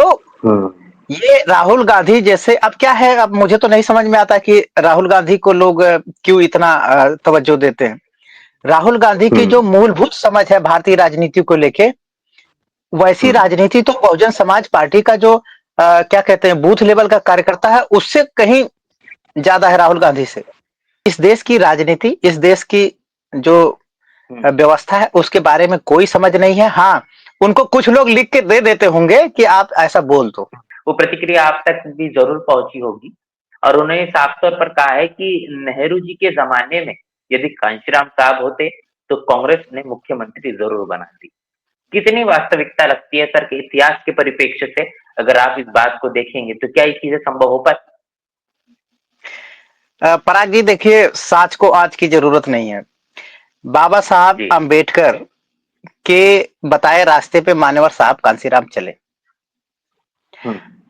तो ये राहुल गांधी जैसे, अब क्या है, अब मुझे तो नहीं समझ में आता कि राहुल गांधी को लोग क्यों इतना तवज्जो देते हैं। राहुल गांधी की जो मूलभूत समझ है भारतीय राजनीति को लेके, वैसी राजनीति तो बहुजन समाज पार्टी का जो क्या कहते हैं बूथ लेवल का कार्यकर्ता है उससे कहीं ज्यादा है राहुल गांधी से। इस देश की राजनीति, इस देश की जो व्यवस्था है उसके बारे में कोई समझ नहीं है। हाँ, उनको कुछ लोग लिख के दे देते होंगे कि आप ऐसा बोल दो, वो प्रतिक्रिया आप तक भी जरूर पहुंची होगी। और उन्होंने साफ तौर पर कहा है कि नेहरू जी के जमाने में यदि कांशीराम साहब होते तो कांग्रेस ने मुख्यमंत्री जरूर बनाती। कितनी वास्तविकता लगती है सर के इतिहास के परिप्रेक्ष्य से, अगर आप इस बात को देखेंगे तो क्या ये चीजें संभव हो पाती? पराग जी देखिए, साच को आज की जरूरत नहीं है। बाबा साहब अंबेडकर के बताए रास्ते पे मान्यवर साहब कांशीराम चले।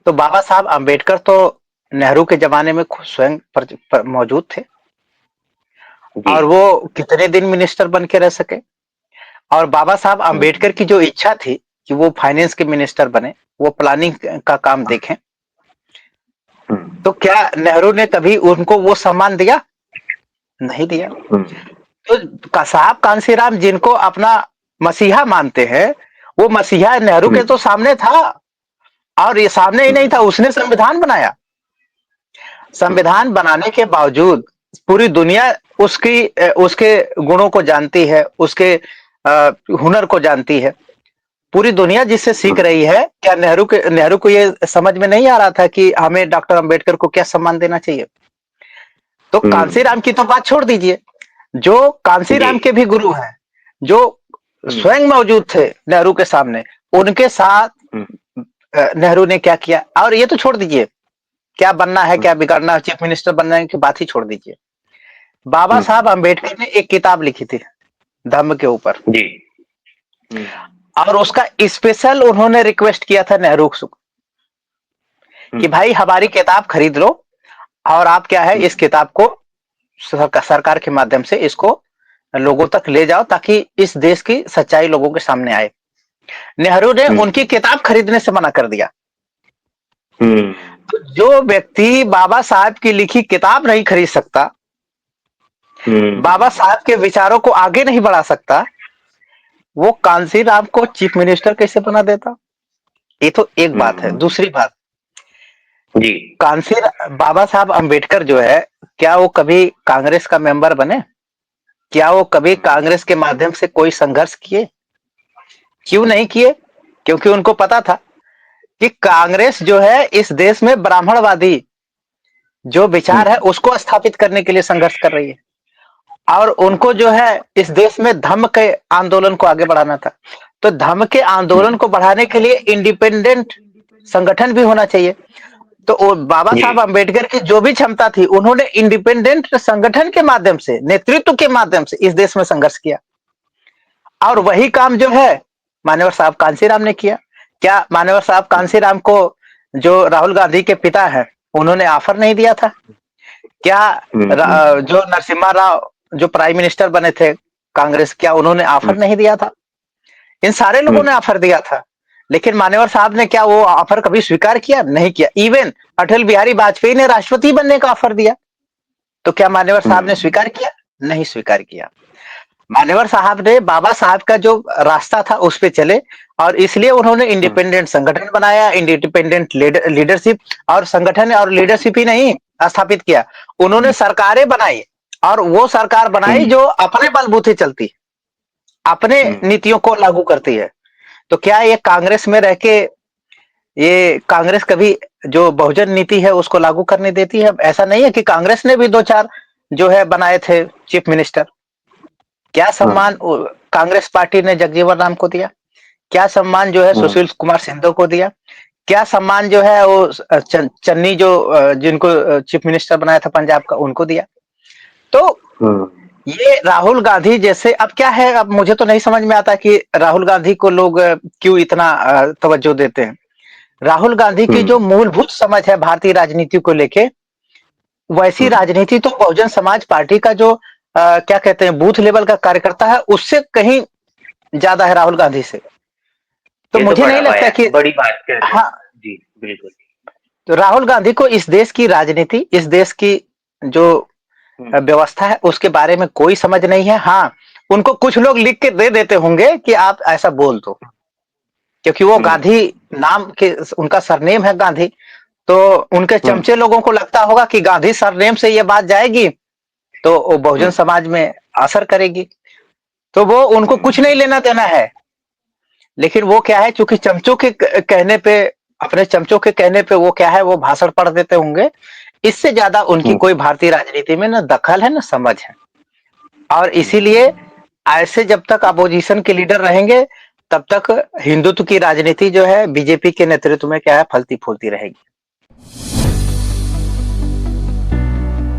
तो बाबा साहब अंबेडकर तो नेहरू के जमाने में खुद स्वयं मौजूद थे और वो कितने दिन मिनिस्टर बन के रह सके। और बाबा साहब अंबेडकर की जो इच्छा थी कि वो फाइनेंस के मिनिस्टर बने, वो प्लानिंग का काम देखें, तो क्या नेहरू ने कभी उनको वो सम्मान दिया? नहीं दिया। तो साहब कांशीराम जिनको अपना मसीहा मानते हैं, वो मसीहा नेहरू के तो सामने था। और ये सामने ही नहीं था, उसने संविधान बनाया। संविधान बनाने के बावजूद पूरी दुनिया उसकी उसके गुणों को जानती है, उसके हुनर को जानती है। पूरी दुनिया जिससे सीख रही है। क्या नेहरू को ये समझ में नहीं आ रहा था कि हमें डॉक्टर अंबेडकर को क्या सम्मान देना चाहिए? तो कांशीराम की तो बात छोड़ दीजिए, जो कांशीराम के भी गुरु हैं, जो स्वयं मौजूद थे नेहरू के सामने, उनके साथ नेहरू ने क्या किया? और ये तो छोड़ दीजिए, क्या बनना है, क्या बिगाड़ना है, चीफ मिनिस्टर बनने की बात ही छोड़ दीजिए। बाबा साहब अंबेडकर ने एक किताब लिखी थी धम्म के ऊपर, और उसका स्पेशल उन्होंने रिक्वेस्ट किया था नेहरू को कि भाई हमारी किताब खरीद लो और आप क्या है इस किताब को सरकार के माध्यम से इसको लोगों तक ले जाओ ताकि इस देश की सच्चाई लोगों के सामने आए। नेहरू ने उनकी किताब खरीदने से मना कर दिया। तो जो व्यक्ति बाबा साहब की लिखी किताब नहीं खरीद सकता, बाबा साहब के विचारों को आगे नहीं बढ़ा सकता, वो कांशीराम को चीफ मिनिस्टर कैसे बना देता? ये तो एक बात है। दूसरी बात, बाबा साहब अंबेडकर जो है, क्या वो कभी कांग्रेस का मेंबर बने? क्या वो कभी कांग्रेस के माध्यम से कोई संघर्ष किए? क्यों नहीं किए? क्योंकि उनको पता था कि कांग्रेस जो है इस देश में ब्राह्मणवादी जो विचार है उसको स्थापित करने के लिए संघर्ष कर रही है, और उनको जो है इस देश में धम्म के आंदोलन को आगे बढ़ाना था। तो धम्म के आंदोलन को बढ़ाने के लिए इंडिपेंडेंट संगठन भी होना चाहिए। तो बाबा साहब अंबेडकर की जो भी क्षमता थी, उन्होंने इंडिपेंडेंट संगठन के माध्यम से, नेतृत्व के माध्यम से इस देश में संघर्ष किया। और वही काम जो है मान्यवर साहब कांशीराम ने किया। क्या मान्यवर साहब कांशीराम को जो राहुल गांधी के पिता हैं उन्होंने ऑफर नहीं दिया था? क्या जो नरसिम्हा राव जो प्राइम मिनिस्टर बने थे कांग्रेस, क्या उन्होंने ऑफर नहीं दिया था? इन सारे लोगों ने ऑफर दिया था, लेकिन मान्यवर साहब ने क्या वो ऑफर कभी स्वीकार किया? नहीं किया। इवन अटल बिहारी वाजपेयी ने राष्ट्रपति बनने का ऑफर दिया, तो क्या मान्यवर साहब ने स्वीकार किया? नहीं स्वीकार किया। मान्यवर साहब ने बाबा साहब का जो रास्ता था उस पे चले, और इसलिए उन्होंने इंडिपेंडेंट संगठन बनाया, इंडिपेंडेंट लीडरशिप, और संगठन और लीडरशिप ही नहीं स्थापित किया, उन्होंने सरकारें बनाई, और वो सरकार बनाई जो अपने बलबूते चलती, अपने नीतियों को लागू करती है। तो क्या ये कांग्रेस में रह के ये कांग्रेस कभी जो बहुजन नीति है उसको लागू करने देती है? ऐसा नहीं है कि कांग्रेस ने भी 2-4 जो है बनाए थे चीफ मिनिस्टर। क्या सम्मान कांग्रेस पार्टी ने जगजीवन राम को दिया? क्या सम्मान जो है सुशील कुमार सिंधु को दिया? क्या सम्मान जो है वो चन्नी जो जिनको चीफ मिनिस्टर बनाया था पंजाब का, उनको दिया? तो ये राहुल गांधी जैसे, अब क्या है, अब मुझे तो नहीं समझ में आता कि राहुल गांधी को लोग क्यों इतना तवज्जो देते हैं। राहुल गांधी की जो मूलभूत समझ है भारतीय राजनीति को लेके, वैसी राजनीति तो बहुजन समाज पार्टी का जो क्या कहते हैं बूथ लेवल का कार्यकर्ता है उससे कहीं ज्यादा है राहुल गांधी से। तो मुझे नहीं लगता कि बड़ी बात कर रहे हैं। हाँ, बिल्कुल। तो राहुल गांधी को इस देश की राजनीति, इस देश की जो व्यवस्था है उसके बारे में कोई समझ नहीं है। हाँ, उनको कुछ लोग लिख के दे देते होंगे कि आप ऐसा बोल दो, क्योंकि वो गांधी नाम के, उनका सरनेम है गांधी, तो उनके चमचे लोगों को लगता होगा कि गांधी सरनेम से ये बात जाएगी तो वो बहुजन समाज में असर करेगी, तो वो उनको कुछ नहीं लेना देना है। लेकिन वो क्या है, चूंकि चमचों के कहने पे, अपने चमचों के कहने पे वो क्या है, वो भाषण पढ़ देते होंगे। इससे ज्यादा उनकी कोई भारतीय राजनीति में न दखल है न समझ है। और इसीलिए ऐसे जब तक अपोजिशन के लीडर रहेंगे तब तक हिंदुत्व की राजनीति जो है बीजेपी के नेतृत्व में क्या है, फलती फूलती रहेगी।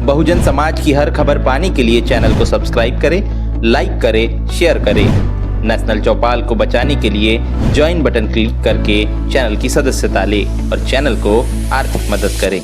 बहुजन समाज की हर खबर पाने के लिए चैनल को सब्सक्राइब करें, लाइक करें, शेयर करें। नेशनल चौपाल को बचाने के लिए ज्वाइन बटन क्लिक करके चैनल की सदस्यता लें और चैनल को आर्थिक मदद करें।